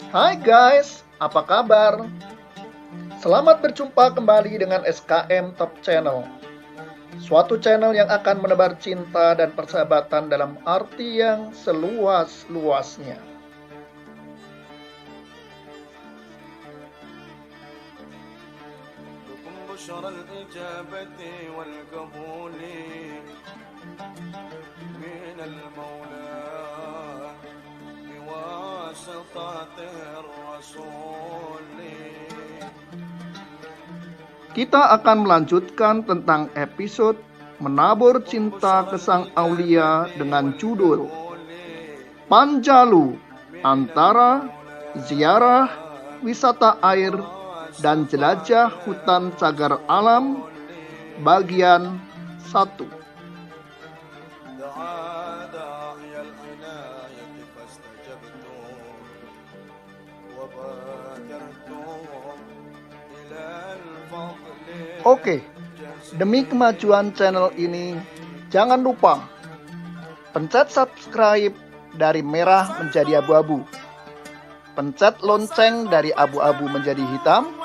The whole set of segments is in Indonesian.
Hai guys, apa kabar? Selamat berjumpa kembali dengan SKM Top Channel. Suatu channel yang akan menebar cinta dan persahabatan dalam arti yang seluas-luasnya. Kita akan melanjutkan tentang episode Menabur Cinta ke Sang Aulia dengan judul Panjalu, antara ziarah, wisata air, dan jelajah hutan cagar alam, bagian 1. Oke, demi kemajuan channel ini, jangan lupa pencet subscribe dari merah menjadi abu-abu, pencet lonceng dari abu-abu menjadi hitam,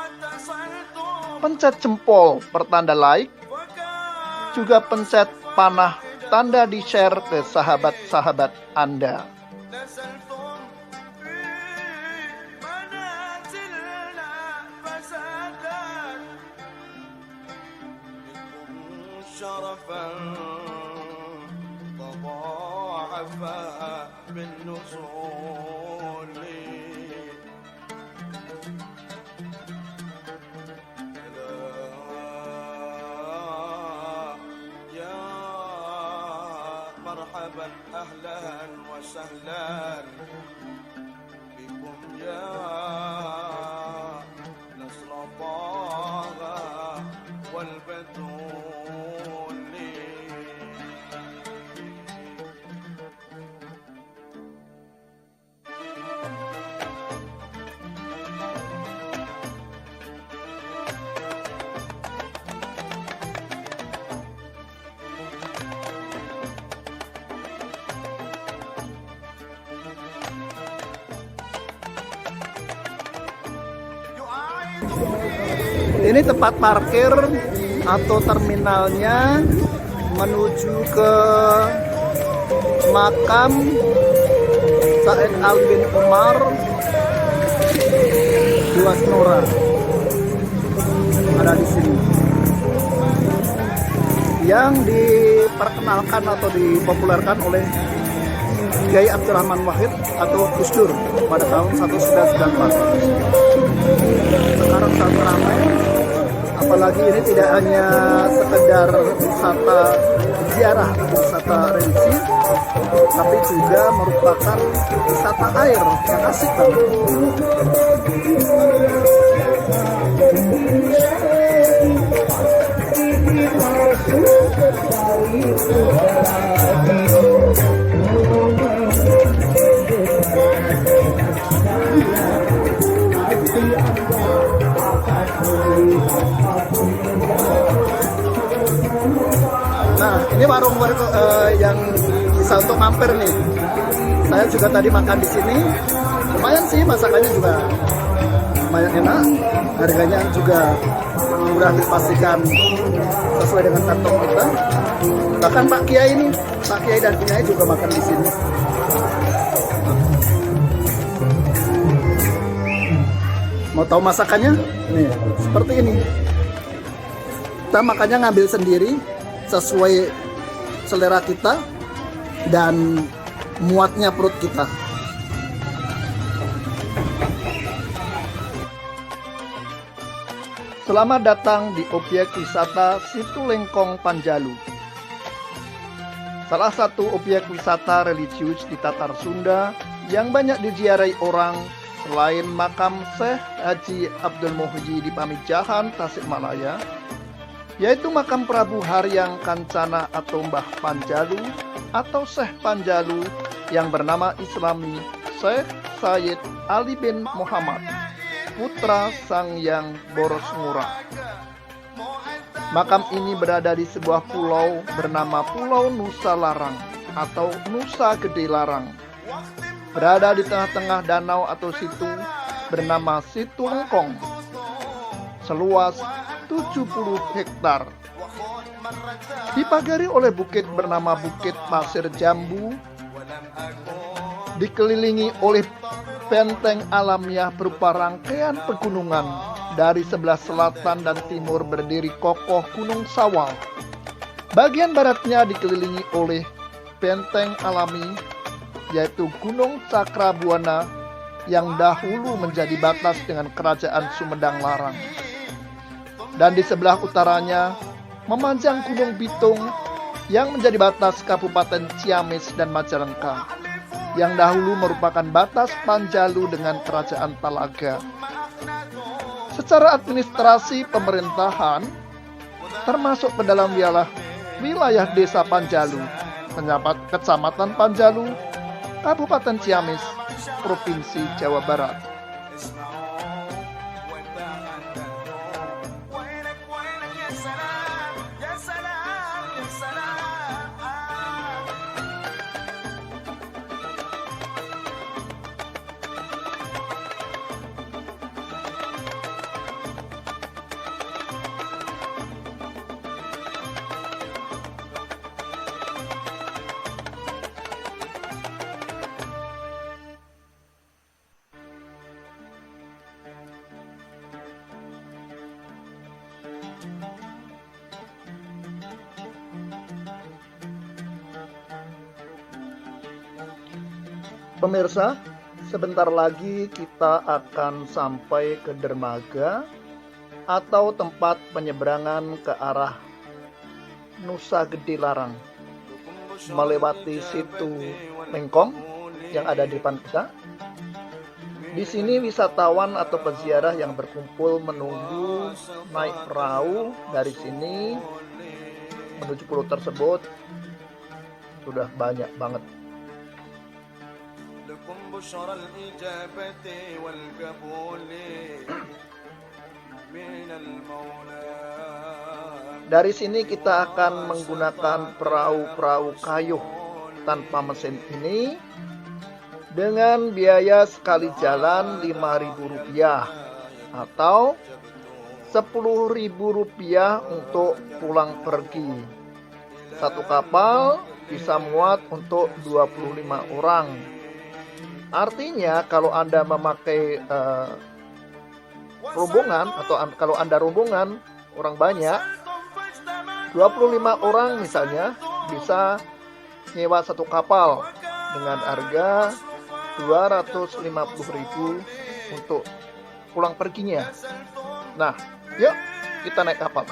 pencet jempol pertanda like, juga pencet panah tanda di-share ke sahabat-sahabat Anda. مرحبا أهلا وسهلا بكم يا نصر طه والبتول. Ini tempat parkir atau terminalnya menuju ke makam Said Ali bin Umar Duasnora. Ada di sini. Yang diperkenalkan atau dipopulerkan oleh Kiai Abdurrahman Wahid atau Gus Dur pada tahun 1994. Sekarang sangat ramai, apalagi ini tidak hanya sekedar wisata ziarah atau wisata religi, tapi juga merupakan wisata air yang asik banget. Nah, ini warung yang bisa untuk mampir nih. Saya juga tadi makan di sini. Lumayan sih, masakannya juga lumayan enak. Harganya juga mudah dipastikan sesuai dengan kantong kita. Bahkan Pak Kiai dan Kiai juga makan di sini. Mau tahu masakannya? Nih, seperti ini. Kita makannya ngambil sendiri sesuai selera kita dan muatnya perut kita. Selamat datang di objek wisata Situlengkong Panjalu. Salah satu objek wisata religius di Tatar Sunda yang banyak diziarahi orang selain makam Syekh Haji Abdul Muhyi di Pamijahan, Tasikmalaya, yaitu makam Prabu Haryang Kancana atau Mbah Panjalu atau Syekh Panjalu yang bernama Islami Syekh Sayyid Ali bin Muhammad, putra Sangyang Boros Ngurah. Makam ini berada di sebuah pulau bernama Pulau Nusa Larang atau Nusa Gede Larang. berada di tengah-tengah danau atau situ bernama Situ Lengkong, seluas 70 hektar. Dipagari oleh bukit bernama Bukit Pasir Jambu, dikelilingi oleh benteng alamiah berupa rangkaian pegunungan. Dari sebelah selatan dan timur berdiri kokoh Gunung Sawal. Bagian baratnya dikelilingi oleh benteng alami, yaitu Gunung Cakrabuana yang dahulu menjadi batas dengan Kerajaan Sumedang Larang. Dan di sebelah utaranya memanjang Gunung Bitung yang menjadi batas Kabupaten Ciamis dan Majalengka, yang dahulu merupakan batas Panjalu dengan Kerajaan Talaga. Secara administrasi pemerintahan, termasuk ke dalam wilayah Desa Panjalu, Kecamatan Panjalu, Kabupaten Ciamis, Provinsi Jawa Barat. Pemirsa, sebentar lagi kita akan sampai ke dermaga atau tempat penyeberangan ke arah Nusa Gede Larang, melewati Situ Lengkong yang ada di depan kita. Di sini wisatawan atau peziarah yang berkumpul menunggu naik perahu dari sini menuju pulau tersebut sudah banyak banget. Dari sini kita akan menggunakan perahu-perahu kayu tanpa mesin ini dengan biaya sekali jalan Rp5.000 atau Rp10.000 untuk pulang pergi. Satu kapal bisa muat untuk 25 orang. Artinya kalau Anda memakai rombongan atau kalau Anda rombongan orang banyak, 25 orang misalnya bisa nyewa satu kapal dengan harga Rp250.000 untuk pulang perginya. Nah, yuk kita naik kapal.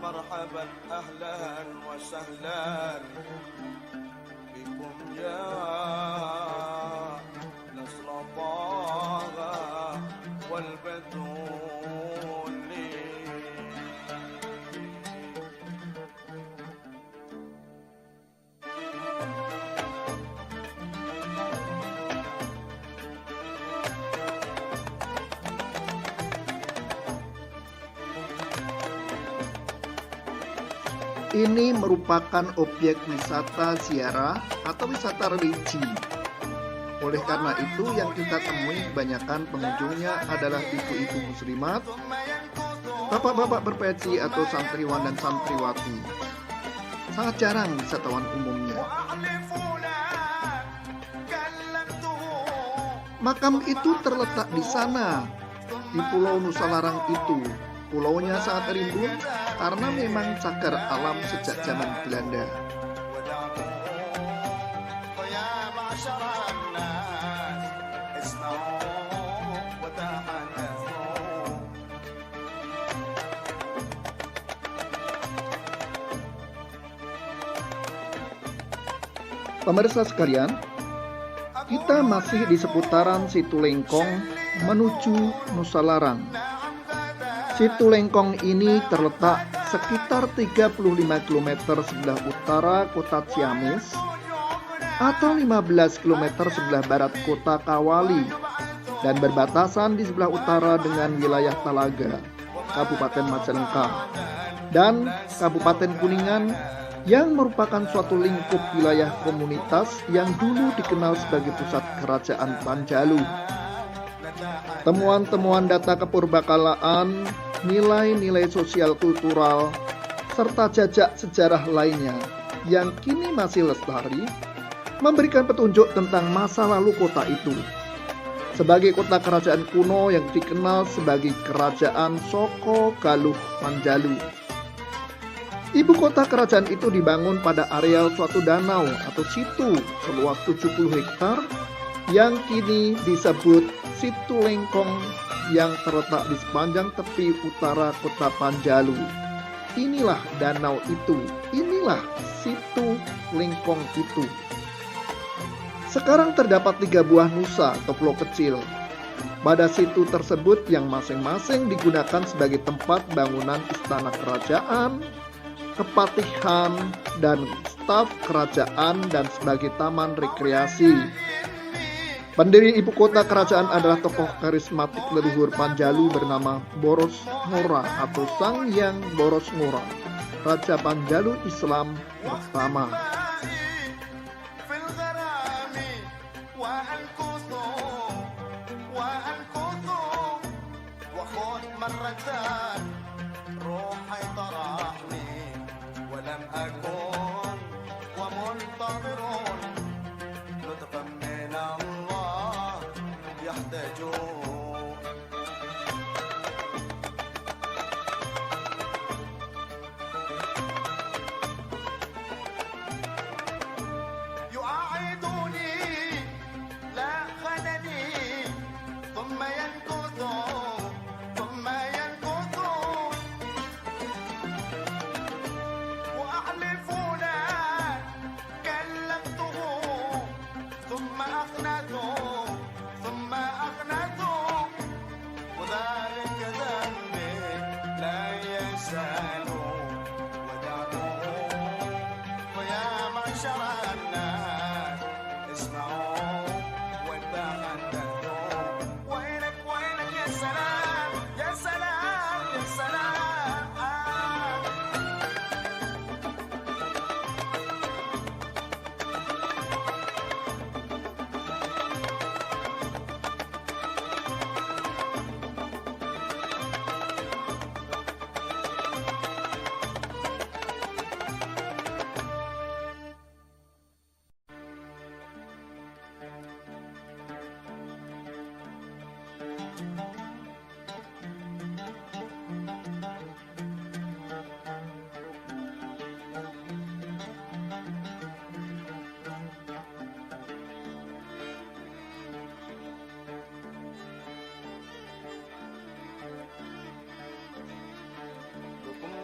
مرحبا أهلا وسهلا بكم يا نسل طه والبتول. Ini merupakan objek wisata ziarah atau wisata religi. Oleh karena itu yang kita temui kebanyakan pengunjungnya adalah ibu-ibu muslimat, bapak-bapak berpeci atau santriwan dan santriwati. Sangat jarang wisatawan umumnya. Makam itu terletak di sana, di Pulau Nusa Larang itu. Pulaunya sangat rimbun karena memang cagar alam sejak zaman Belanda. Pemirsa sekalian, kita masih di seputaran Situ Lengkong menuju Nusa Larang. Situ Lengkong ini terletak sekitar 35 km sebelah utara kota Ciamis atau 15 km sebelah barat kota Kawali dan berbatasan di sebelah utara dengan wilayah Talaga, Kabupaten Majalengka, dan Kabupaten Kuningan yang merupakan suatu lingkup wilayah komunitas yang dulu dikenal sebagai pusat kerajaan Panjalu. Temuan-temuan data kepurbakalaan, nilai-nilai sosial kultural, serta jejak sejarah lainnya yang kini masih lestari memberikan petunjuk tentang masa lalu kota itu sebagai kota kerajaan kuno yang dikenal sebagai Kerajaan Soko Galuh Panjalu. Ibu kota kerajaan itu dibangun pada areal suatu danau atau situ seluas 70 hektar yang kini disebut Situ Lengkong yang terletak di sepanjang tepi utara kota Panjalu. Inilah danau itu, inilah Situ Lengkong itu. Sekarang terdapat 3 buah nusa atau pulau kecil pada situ tersebut yang masing-masing digunakan sebagai tempat bangunan istana kerajaan, kepatihan, dan staf kerajaan dan sebagai taman rekreasi. Pendiri ibu kota kerajaan adalah tokoh karismatik leluhur Panjalu bernama Boros Ngora atau Sang Hyang Boros Ngora, Raja Panjalu Islam pertama.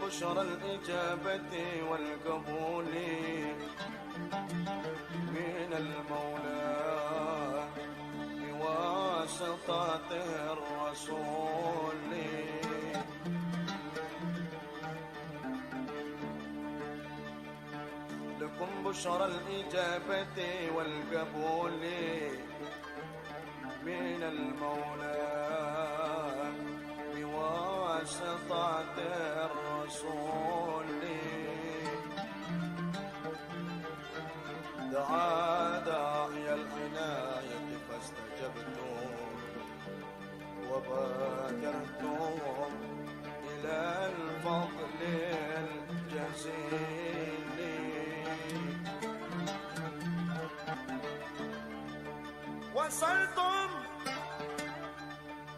بشرى الإجابة والقبول من المولى بواسطة الرسول. لكم بشرى الإجابة والقبول من المولى بواسطة الرسول. دعا داعي العناية فاستجبتم وبادرتم إلى الفضل الجزيل.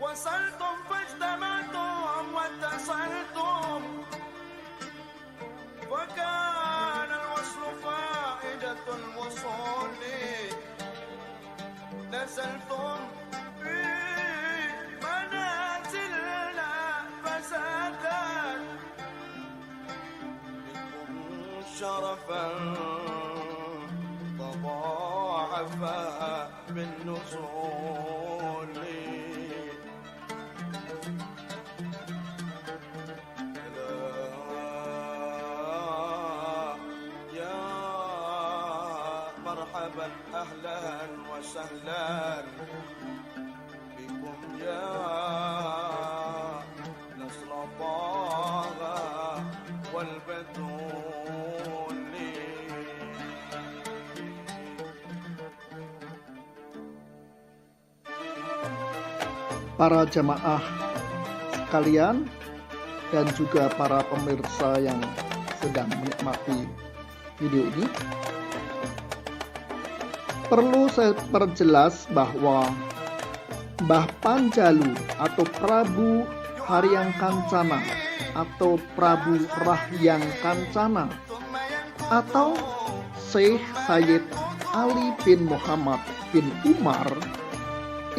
وصلتم فاجتمعتم واتصلتم وكان الوصل فائدة الوصول. نزلتم في منازلنا فزادت بكم شرفا تضاعفا بالنزول. مرحبا أهلا وسهلا بكم يا نسل طه والبتول. Para jamaah sekalian dan juga para pemirsa yang sedang menikmati video ini, perlu saya perjelas bahwa Mbah Panjalu atau Prabu Haryang Kancana atau Prabu Rahyang Kancana atau Syekh Sayyid Ali bin Muhammad bin Umar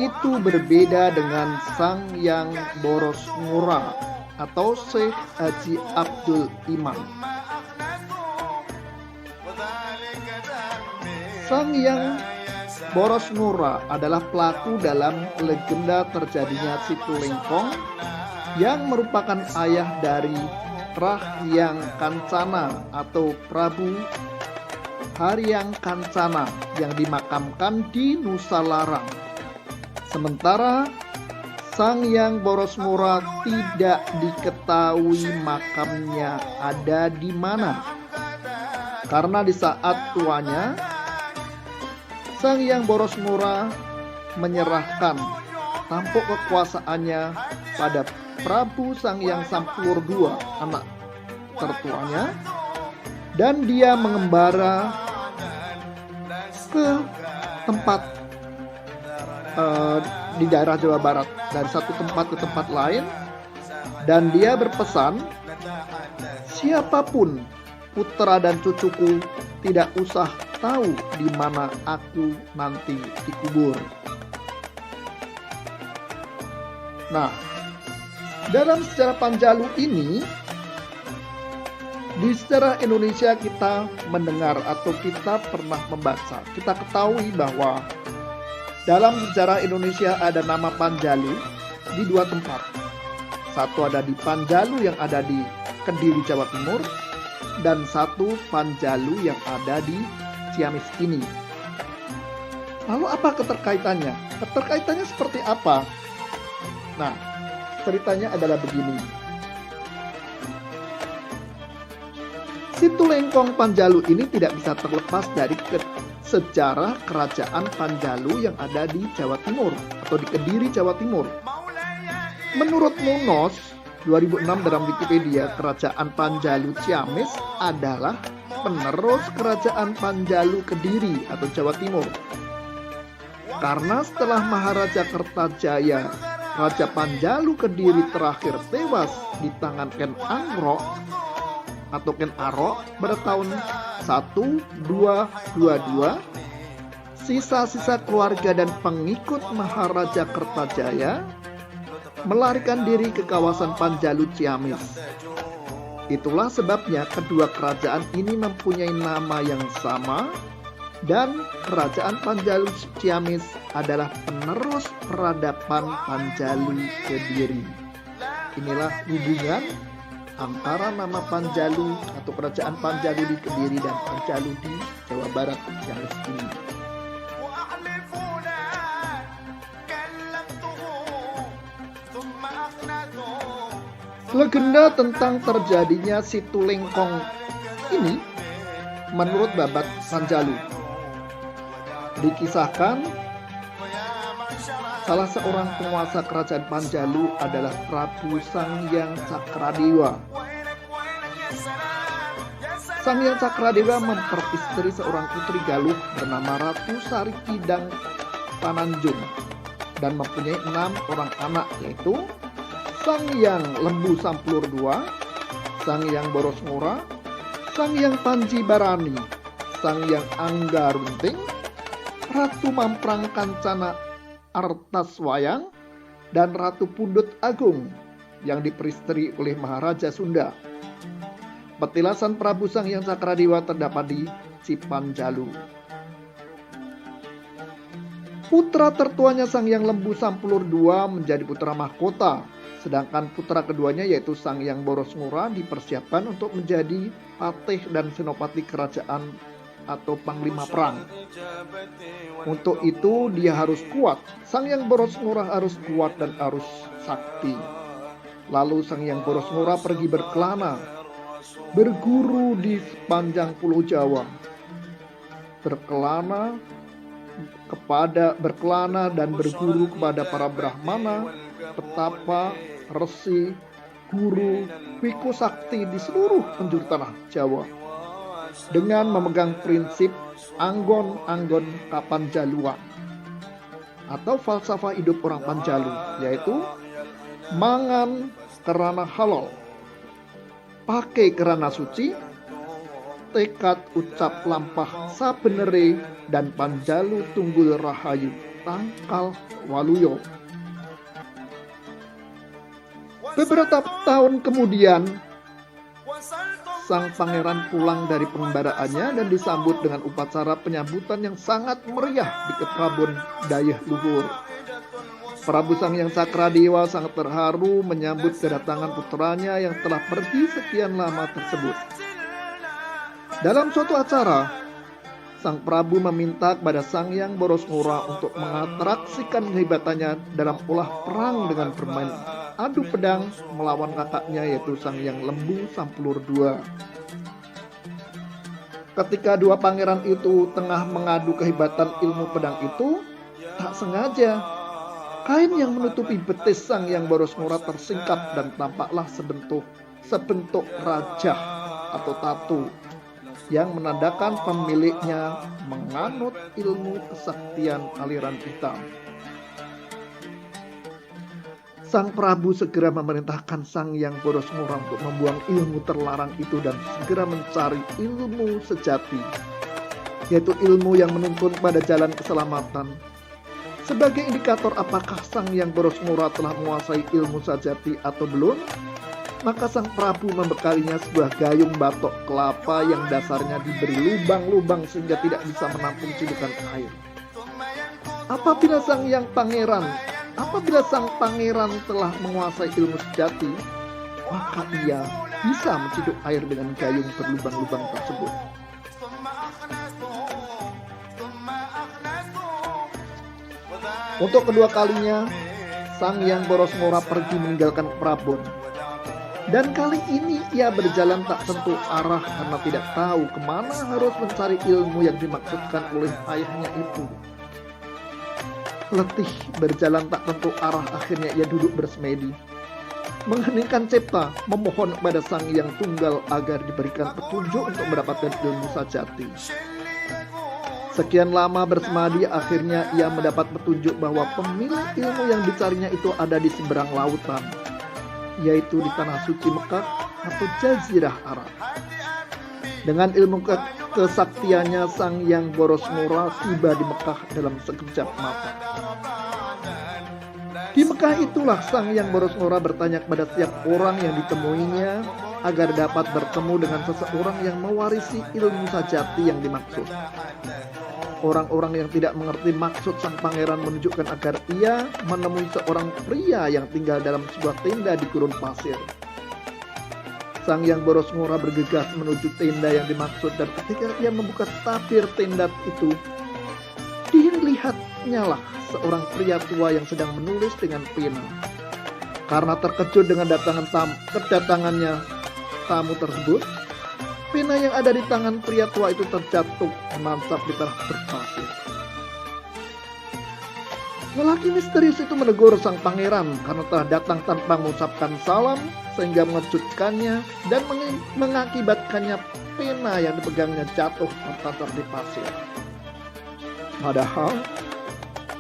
itu berbeda dengan Sang Hyang Boros Ngurah atau Syekh Haji Abdul Imam. Sang Hyang Boros Ngurah adalah pelaku dalam legenda terjadinya Situlengkong yang merupakan ayah dari Rahyang Kancana atau Prabu Haryang Kancana yang dimakamkan di Nusa Larang. Sementara Sang Hyang Boros Ngurah tidak diketahui makamnya ada di mana. Karena di saat tuanya, Sang Hyang Boros Ngurah menyerahkan tampuk kekuasaannya pada Prabu Sang Hyang Sampulur II, anak tertuanya, dan dia mengembara ke tempat di daerah Jawa Barat, dari satu tempat ke tempat lain, dan dia berpesan, siapapun putra dan cucuku tidak usah tahu di mana aku nanti dikubur. Nah, dalam sejarah Panjalu ini, di sejarah Indonesia kita mendengar atau kita pernah membaca, kita ketahui bahwa dalam sejarah Indonesia ada nama Panjalu di dua tempat. Satu ada di Panjalu yang ada di Kediri, Jawa Timur, dan satu Panjalu yang ada di Ciamis ini. Lalu apa keterkaitannya? Keterkaitannya seperti apa? Nah, ceritanya adalah begini. Situlengkong Panjalu ini tidak bisa terlepas dari sejarah kerajaan Panjalu yang ada di Jawa Timur atau di Kediri, Jawa Timur. Menurut Munos 2006 dalam Wikipedia, kerajaan Panjalu Ciamis adalah penerus kerajaan Panjalu Kediri atau Jawa Timur. Karena setelah Maharaja Kertajaya, Raja Panjalu Kediri terakhir tewas di tangan Ken Angrok atau Ken Arok pada tahun 1222, sisa-sisa keluarga dan pengikut Maharaja Kertajaya melarikan diri ke kawasan Panjalu Ciamis. Itulah sebabnya kedua kerajaan ini mempunyai nama yang sama, dan kerajaan Panjalu Ciamis adalah penerus peradaban Panjalu Kediri. Inilah hubungan antara nama Panjalu atau kerajaan Panjalu di Kediri dan Panjalu di Jawa Barat yang ini. Legenda tentang terjadinya Situlengkong ini menurut Babat Panjalu dikisahkan salah seorang penguasa kerajaan Panjalu adalah Prabu Sang Hyang Cakradewa. Sang Hyang Cakradewa memperistri seorang putri Galuh bernama Ratu Sari Kidang Pananjung dan mempunyai 6 orang anak, yaitu Sang Hyang Lembu Sampulur II, Sang Hyang Boros Ngurah, Sang Hyang Panji Barani, Sang Hyang Angga Runting, Ratu Mamprang Kancana Artaswayang, dan Ratu Pundut Agung yang diperistri oleh Maharaja Sunda. Petilasan Prabu Sang Hyang Cakradewa terdapat di Cipanjalu. Putra tertuanya Sang Hyang Lembu Sampulur II menjadi putra mahkota, sedangkan putra keduanya yaitu Sang Hyang Boros Ngurah dipersiapkan untuk menjadi patih dan senopati kerajaan atau panglima perang. Untuk itu dia harus kuat. Sang Hyang Boros Ngora harus kuat dan harus sakti. Lalu Sang Hyang Boros Ngora pergi berkelana, berguru di sepanjang Pulau Jawa. Berkelana dan berguru kepada para brahmana, petapa, resi, guru, biku sakti di seluruh penjuru tanah Jawa, dengan memegang prinsip anggon-anggon kapanjaluan atau falsafah hidup orang Panjalu, yaitu mangan kerana halal, pakai kerana suci, tekad ucap lampah sabenere, dan Panjalu tunggul rahayu tangkal waluyo. Beberapa tahun kemudian, sang pangeran pulang dari pengembaraannya dan disambut dengan upacara penyambutan yang sangat meriah di Keprabon Dayeh Luhur. Prabu Sang Hyang Cakradewa sangat terharu menyambut kedatangan putranya yang telah pergi sekian lama tersebut. Dalam suatu acara, Sang Prabu meminta kepada Sang Hyang Boros Ngora untuk mengatraksikan kehebatannya dalam ulah perang dengan bermain adu pedang melawan kakaknya, yaitu Sang Hyang Lembu Sampulur II. Ketika dua pangeran itu tengah mengadu kehebatan ilmu pedang itu, tak sengaja kain yang menutupi betis Sang Hyang Boros Ngora tersingkap dan tampaklah sebentuk rajah atau tatu yang menandakan pemiliknya menganut ilmu kesaktian aliran hitam. Sang Prabu segera memerintahkan Sang Hyang Boros Ngora untuk membuang ilmu terlarang itu dan segera mencari ilmu sejati, yaitu ilmu yang menuntun pada jalan keselamatan. Sebagai indikator apakah Sang Hyang Boros Ngora telah menguasai ilmu sejati atau belum, maka Sang Prabu membekalinya sebuah gayung batok kelapa yang dasarnya diberi lubang-lubang sehingga tidak bisa menampung cidukan air. Apabila sang pangeran telah menguasai ilmu sejati, maka ia bisa menciduk air dengan gayung berlubang-lubang tersebut. Untuk kedua kalinya, Sang Hyang Boros Ngora pergi meninggalkan Prabon. Dan kali ini ia berjalan tak tentu arah karena tidak tahu kemana harus mencari ilmu yang dimaksudkan oleh ayahnya itu. Letih berjalan tak tentu arah, akhirnya ia duduk bersemedi, mengheningkan cipta, memohon kepada Sang Hyang Tunggal agar diberikan petunjuk untuk mendapatkan ilmu sajati. Sekian lama bersemadi, akhirnya ia mendapat petunjuk bahwa pemilik ilmu yang dicarinya itu ada di seberang lautan, yaitu di tanah suci Mekah atau Jazirah Arab. Dengan ilmu kesaktiannya, Sang Hyang Boros Ngora tiba di Mekah dalam sekejap mata. Di Mekah itulah Sang Hyang Boros Ngora bertanya kepada setiap orang yang ditemuinya agar dapat bertemu dengan seseorang yang mewarisi ilmu sajati yang dimaksud. Orang-orang yang tidak mengerti maksud sang pangeran menunjukkan agar ia menemui seorang pria yang tinggal dalam sebuah tenda di gurun pasir. Sang Hyang Boros Ngora bergegas menuju tenda yang dimaksud, dan ketika ia membuka tabir tenda itu, dilihatnya lah seorang pria tua yang sedang menulis dengan pena. Karena terkejut dengan kedatangannya tamu tersebut, pena yang ada di tangan pria tua itu terjatuh menancap di tanah berpasir. Lelaki misterius itu menegur sang pangeran karena telah datang tanpa mengucapkan salam, sehingga mengejutkannya dan mengakibatkannya pena yang dipegangnya jatuh tertancap di pasir. Padahal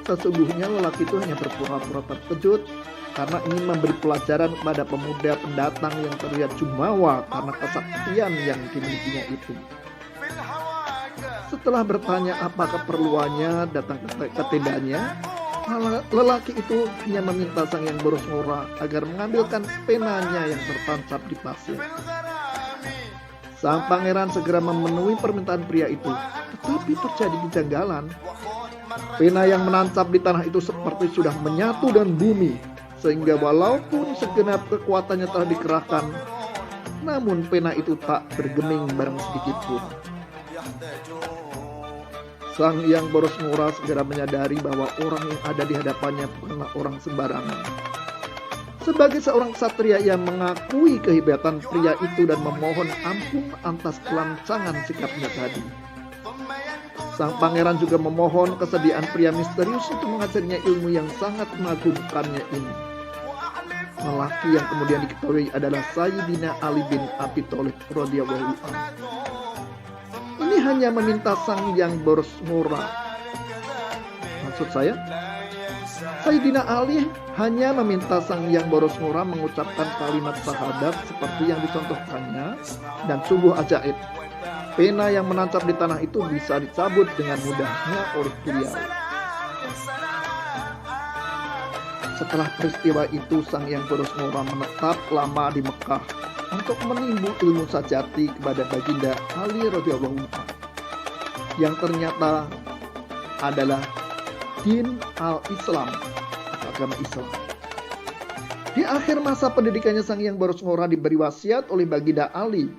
sesungguhnya lelaki itu hanya berpura-pura terkejut karena ingin memberi pelajaran kepada pemuda pendatang yang terlihat jumawa karena kesaktian yang dimilikinya itu. Setelah bertanya apa keperluannya datang ke tendanya, lelaki itu hanya meminta Sang Hyang Boros Ngora agar mengambilkan penanya yang tertancap di pasir. Sang pangeran segera memenuhi permintaan pria itu, tetapi terjadi kejanggalan. Pena yang menancap di tanah itu seperti sudah menyatu dengan bumi, sehingga walaupun segenap kekuatannya telah dikerahkan, namun pena itu tak bergeming barang sedikit pun. يحتاجون. Sang yang boros murah segera menyadari bahwa orang yang ada di hadapannya bukanlah orang sembarangan. Sebagai seorang ksatria, ia mengakui kehebatan pria itu dan memohon ampun atas kelancangan sikapnya tadi. Sang pangeran juga memohon kesediaan pria misterius itu mengajarinya ilmu yang sangat mengagumkannya ini. Lelaki yang kemudian diketahui adalah Sayyidina Ali bin Abi Thalib radhiyallahu anhu. Ini hanya meminta sang yang boros murah. Maksud saya, Sayyidina Ali hanya meminta sang yang boros murah mengucapkan kalimat syahadat seperti yang dicontohkannya, dan sungguh ajaib, pena yang menancap di tanah itu bisa dicabut dengan mudahnya oleh beliau. Setelah peristiwa itu, sang yang boros murah menetap lama di Mekah untuk menimbu ilmu sajati kepada baginda Ali radhiyallahu anhu, yang ternyata adalah din al-Islam, agama Islam. Di akhir masa pendidikannya, sang yang boros murah diberi wasiat oleh baginda Ali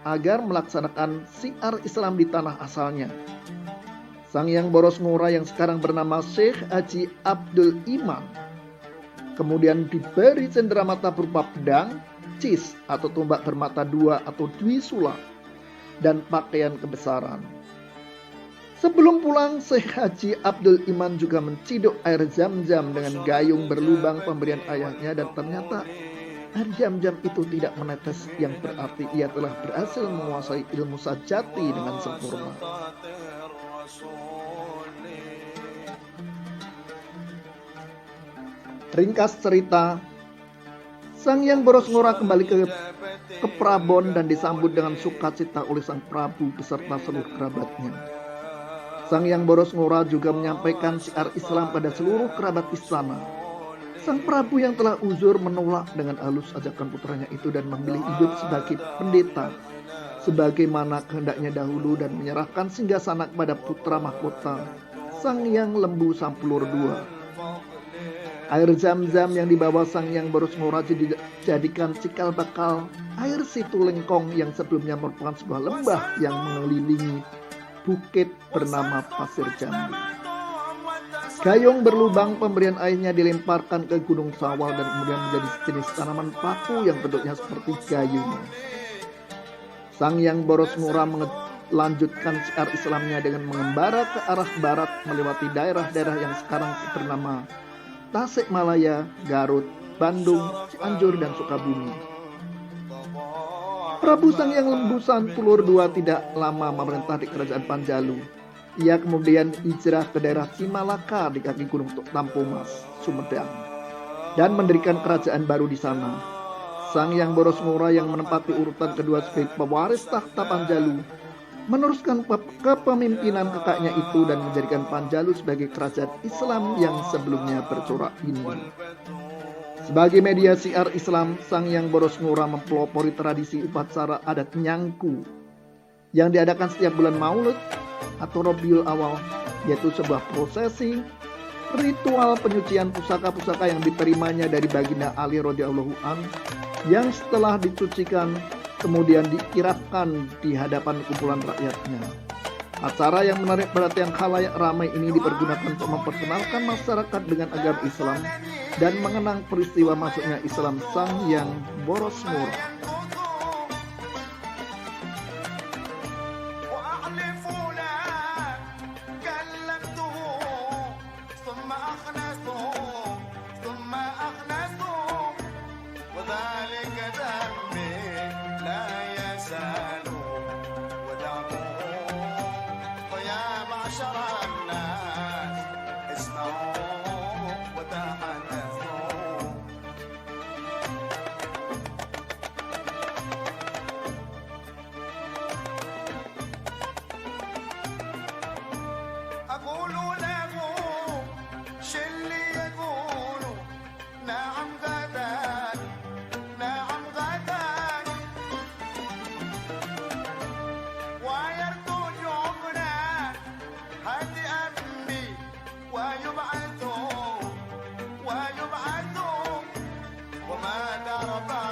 agar melaksanakan syiar Islam di tanah asalnya. Sang yang boros murah yang sekarang bernama Syekh Haji Abdul Iman kemudian diberi cenderamata berupa pedang, cis atau tombak bermata dua atau dwisula, dan pakaian kebesaran. Sebelum pulang, Syekh Haji Abdul Iman juga menciduk air zam-zam dengan gayung berlubang pemberian ayahnya, dan ternyata air zam-zam itu tidak menetes, yang berarti ia telah berhasil menguasai ilmu sajati dengan sempurna. Ringkas cerita, sang yang boros murah kembali ke Prabon dan disambut dengan sukacita oleh sang Prabu beserta seluruh kerabatnya. Sang yang boros murah juga menyampaikan syiar Islam pada seluruh kerabat istana. Sang Prabu yang telah uzur menolak dengan halus ajakan putranya itu dan memilih hidup sebagai pendeta, sebagaimana kehendaknya dahulu, dan menyerahkan singgasana kepada putra mahkota, sang yang lembu sampulur II. Air zam-zam yang dibawa sang yang boros murah dijadikan cikal bakal air situ Lengkong yang sebelumnya merupakan sebuah lembah yang mengelilingi bukit bernama Pasir Jambi. Gayung berlubang pemberian airnya dilemparkan ke Gunung Sawal dan kemudian menjadi jenis tanaman paku yang bentuknya seperti gayung. Sang yang boros murah melanjutkan syiar Islamnya dengan mengembara ke arah barat melewati daerah-daerah yang sekarang bernama Tasikmalaya, Garut, Bandung, Cianjur, dan Sukabumi. Prabu Sang Yang Lembu Sampulur II tidak lama memerintah di kerajaan Panjalu. Ia kemudian hijrah ke daerah Cimalaka di kaki Gunung Tampomas, Sumedang, dan mendirikan kerajaan baru di sana. Sang Yang boros murah yang menempati urutan kedua sebagai pewaris tahta Panjalu meneruskan kepemimpinan kakaknya itu dan menjadikan Panjalu sebagai kerajaan Islam yang sebelumnya bercorak Hindu. Sebagai media syiar Islam, Sang Yang boros murah mempelopori tradisi upacara adat Nyangku yang diadakan setiap bulan Maulud atau Rabiul Awal, yaitu sebuah prosesi ritual penyucian pusaka-pusaka yang diterimanya dari baginda Ali radhiyallahu anhu, yang setelah dicucikan kemudian dikirapkan di hadapan kumpulan rakyatnya. Acara yang menarik perhatian khalayak ramai ini dipergunakan untuk memperkenalkan masyarakat dengan agama Islam dan mengenang peristiwa masuknya Islam Sang Yang boros murah. ويبعث وما درب